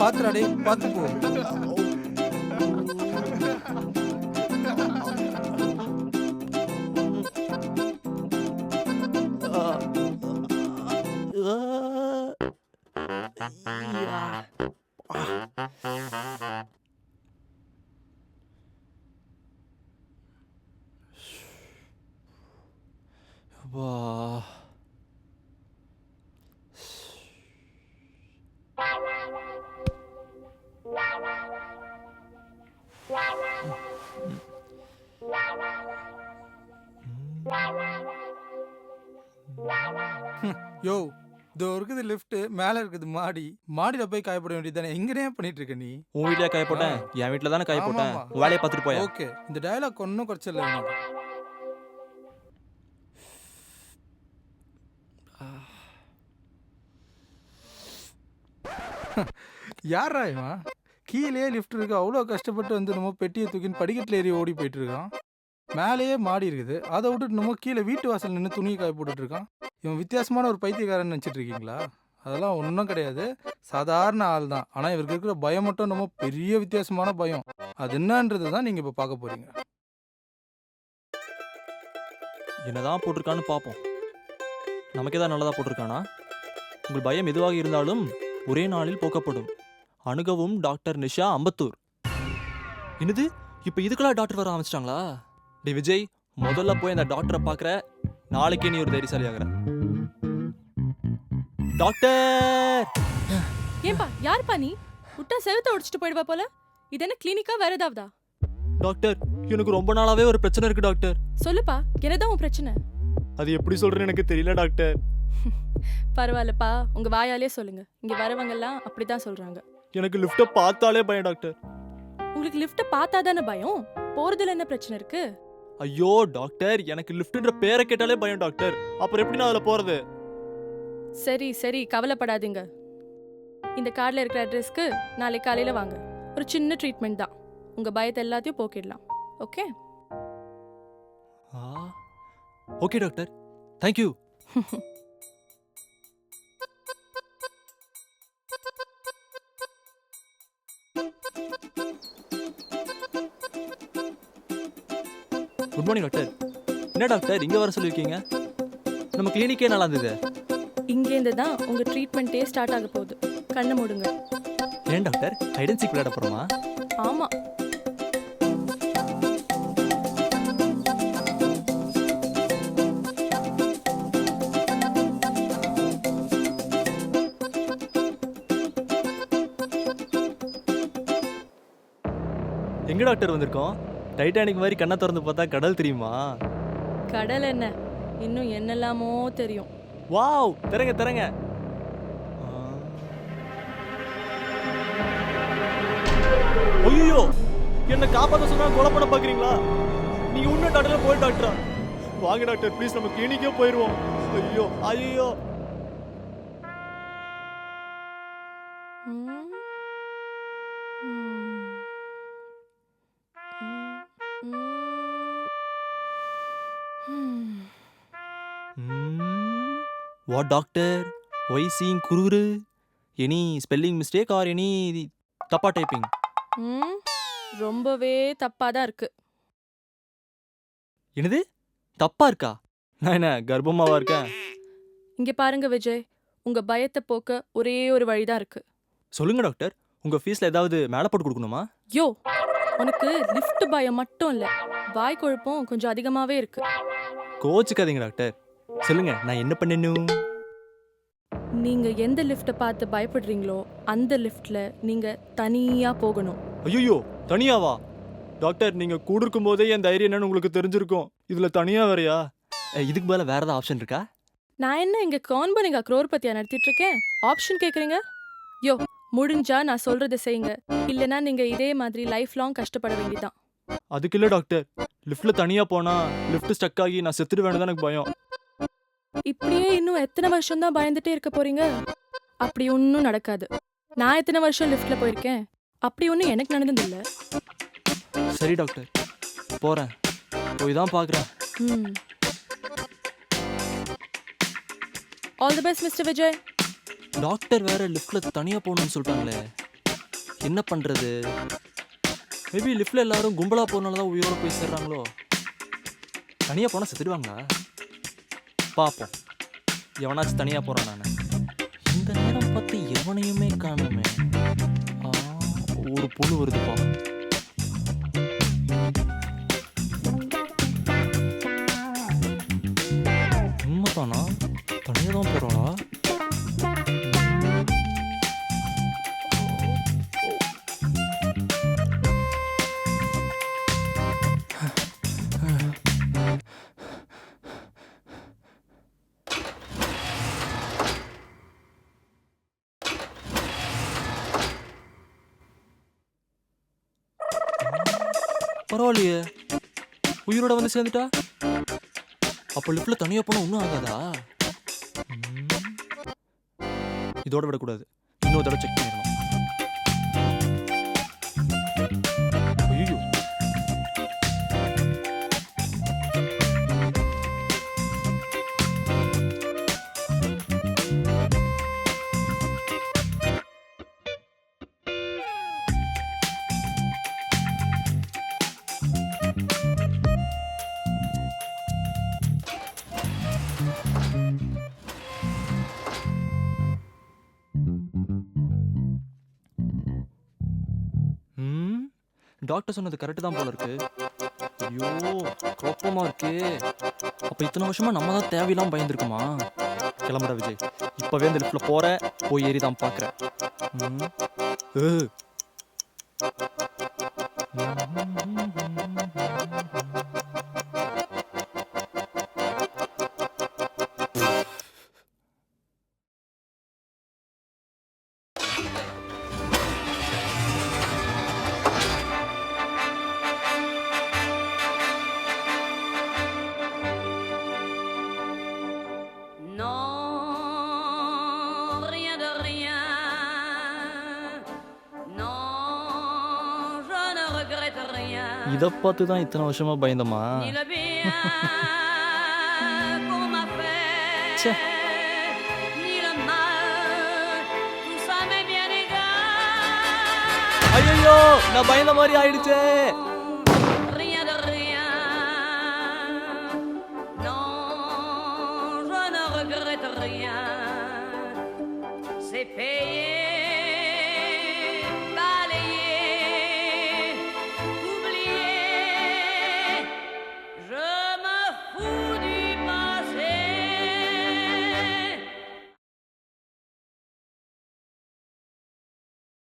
பாத்துடா டேய், பாத்து போ. அப்பா. யோ, இதோ இருக்குது லிஃப்ட், மேல இருக்குது மாடி. மாடியில போய் காயப்பட வேண்டியதானே? எங்கனே பண்ணிட்டு இருக்க நீ? உன் வீட்லயா காய போட்டேன்? என் வீட்ல தானே காய போட்டேன். ஆமாமா. உன் வேலையை பார்த்துட்டு போயா. ஓகே, இந்த டயலாக் ஒன்றும் குறைச்சல் இல்லை எனக்கு. யாரா இவன்? கீழே லிஃப்ட் இருக்கு, அவ்வளோ கஷ்டப்பட்டு வந்து நம்ம பெட்டியை தூக்கின்னு படிக்கட்டில் ஏறி ஓடி போயிட்டு இருக்கான். மேலேயே மாடி இருக்குது, அதை விட்டுட்டு நம்ம கீழே வீட்டு வாசல் நின்று துணியை காய போட்டுட்டு இருக்கான். இவன் வித்தியாசமான ஒரு பைத்தியக்காரன் நினச்சிட்டு இருக்கீங்களா? அதெல்லாம் ஒன்றும் கிடையாது, சாதாரண ஆள் தான். ஆனால் இவருக்கு இருக்கிற பயம் மட்டும் நம்ம பெரிய வித்தியாசமான பயம். அது என்னன்றது தான் நீங்கள் இப்போ பார்க்க போறீங்க. என்னதான் போட்டிருக்கான்னு பார்ப்போம். நமக்கு ஏதாவது நல்லதா போட்டிருக்கானா? உங்கள் பயம் எதுவாக இருந்தாலும் ஒரே நாளில் போக்கப்படும். அணுகவும் டாக்டர் நிஷா அம்பத்தூர். என்னது, இப்போ இதுக்கெல்லாம் டாக்டர் வர ஆரம்பிச்சிட்டாங்களா? டே விஜய், முதல்ல போய் அந்த டாக்டரை பார்க்குற, நாளைக்கே நீ ஒரு தைரியசாலி ஆகிற. டாக்டர்! ஏன்பா, யாருப்பா நீ? விட்டா செவுத்த உடைச்சிட்டு போயிடுவா போல. இது என்ன கிளினிக்கா வேற ஏதாவதா? டாக்டர், எனக்கு ரொம்ப நாளாவே ஒரு பிரச்சனை இருக்கு டாக்டர். சொல்லுப்பா, என்னதான் உன் பிரச்சனை? அது எப்படி சொல்றேன்னு எனக்கு தெரியல டாக்டர். பரவாயில்லப்பா, உங்க வாயாலே சொல்லுங்க. இங்க வரவங்க எல்லாம் அப்படிதான் சொல்றாங்க. எனக்கு லிஃப்ட்டை பார்த்தாலே பயம் டாக்டர். உங்களுக்கு லிஃப்ட பார்த்தா தானே பயம், போறதுல என்ன பிரச்சனை இருக்கு? ஐயோ டாக்டர், எனக்கு லிஃப்ட்ன்ற பேரை கேட்டாலே பயம் டாக்டர். அப்புறம் எப்படி நான் அதுல போறது? சரி சரி, கவலைப்படாதீங்க. இந்த கார்டில் இருக்கிற அட்ரஸ்க்கு நாளை காலையில வாங்க. ஒரு சின்ன ட்ரீட்மெண்ட் தான், உங்க பயத்தை எல்லாத்தையும் போக்கிடலாம். Okay? Okay doctor, thank you. Good morning doctor. என்ன டாக்டர் இங்க வர சொல்லிருக்கீங்க? நம்ம கிளினிக்கே நல்லா இருந்தது. இங்கேருந்து தான் உங்க ட்ரீட்மெண்ட்டே ஸ்டார்ட் ஆக போகுது. கண்ணை மூடுங்க. ஏன் டாக்டர், ஹைட் அண்ட் சீக் விளையாட போறோமா? ஆமா. எங்க டாக்டர் வந்திருக்கோம்? டைட்டானிக் மாதிரி கண்ணை திறந்து பார்த்தா கடல் தெரியுமா? கடல் என்ன, இன்னும் என்னெல்லாமோ தெரியும். வாவ், தரங்க தரங்க. ஐயோ, என்ன காப்பாத்த சொன்னா கொலை பண்ண பாக்குறீங்களா? நீங்க உன்ன டாக்டர் போய் டாக்டரா? வாங்க டாக்டர் ப்ளீஸ், நம்ம கிளினிக்கே போயிடுவோம். ஐயோ ஐயோ. ம். ம். What doctor? Why seeing kururu? Any spelling mistake or any தப்பா டைப்பிங்? ரொம்பவே தப்பா தான் இருக்கு. என்னது தப்பா இருக்கா? நான் என்ன கர்ப்பமாவா இருக்கேன்? இங்க பாருங்க விஜய், உங்க பயத்தை போக்க ஒரே ஒரு வழிதான் இருக்கு. சொல்லுங்க டாக்டர், உங்க ஃபீஸ்ல ஏதாவது மேல போட்டு கொடுக்கணுமா? யோ, உனக்கு லிஃப்ட் பயம் மட்டும் இல்ல, வாய் கொழுப்பும் கொஞ்சம் அதிகமாவே இருக்கு. கோச்சுக்காதீங்க டாக்டர், சொல்லுங்க நான் என்ன பண்ணணும்? நீங்க எந்த லிஃப்ட்டை பார்த்து பயப்படுறீங்களோ அந்த லிஃப்ட்ல நீங்க தனியா போகணும். ஐயோ, தனியாவா? டாக்டர், நீங்க கூட இருக்கும் போதே என் தைரியம் என்னன்னு உங்களுக்கு தெரிஞ்சிருக்கும், இதுல தனியா வேறயா? இதுக்கு மேல வேற ஏதாவது ஆப்ஷன் இருக்கா? நான் என்ன இங்க கான்பனிகா குரோர்பத்தியா நடத்திட்டு இருக்கேன், ஆப்ஷன் கேக்குறீங்க? யோ, முடிஞ்சா நான் சொல்றதை செய்யுங்க, இல்லனா நீங்க இதே மாதிரி லைஃப் லாங் கஷ்டப்பட வேண்டியதான். அதுக்கு இல்ல டாக்டர், லிஃப்ட்ல தனியா போனா லிஃப்ட் ஸ்டக் ஆகி நான் செத்துடுவேன்னு எனக்கு பயம். இப்படியே இன்னும் எத்தனை வருஷம் தான் பயந்துட்டே இருக்க போறீங்க? அப்படி ஒன்றும் நடக்காது. நான் எத்தனை வருஷம் லிஃப்ட்ல போயிருக்கேன், அப்படி ஒன்றும் எனக்கு நடந்ததில்லை. சரி டாக்டர், போறேன், போய் தான் பார்க்குறேன். All the best mister Vijay. Doctor வேற லிஃப்ட்ல தனியா போகணும்னு சொல்லிட்டாங்களே, என்ன பண்றது? மேபி லிஃப்ட்ல எல்லாரும் கும்பலா போறனால தான் உயிரோட போய் சேர்றாங்களோ. தனியா போனா செத்துடுவாங்களா? பாப்போம். எவனாச்சும் தனியா போறான் நானு. இந்த நேரம் பார்த்து எவனையுமே காணுமே. ஒரு புழு வருதுப்பா. உண்மைதானா? தனியா தான் போறாளா? பரவாயில்லையே, உயிரோட வந்து சேர்ந்துட்டா. அப்போ லிஃப்ட்ல தனியா போனா ஒன்றும் ஆகாதா? இதோட விடக்கூடாது, இன்னொரு தடவை செக் பண்ணிடணும். ஐயோ, டாக்டர் சொன்னது கரெக்டு தான் போல இருக்கு. ஐயோ, குழப்பமா இருக்கே. அப்ப இத்தனை வருஷமா நம்ம தான் தேவையில்லாம பயந்துருக்குமா? கிளம்புற விஜய், இப்பவே இந்த லிஃப்ட்ல போற, போய் ஏறி தான் பாக்குறேன். Non, rien de rien. Non, je ne regrette rien. இதை பார்த்து தான் இத்தனை வருஷமா பயந்தமா? Ni le bien qu'on m'a fait, ச்சே. ni le mal, tout ça m'est bien égal. ஐயோ, நான் பயந்த மாதிரி ஆயிடுச்சே.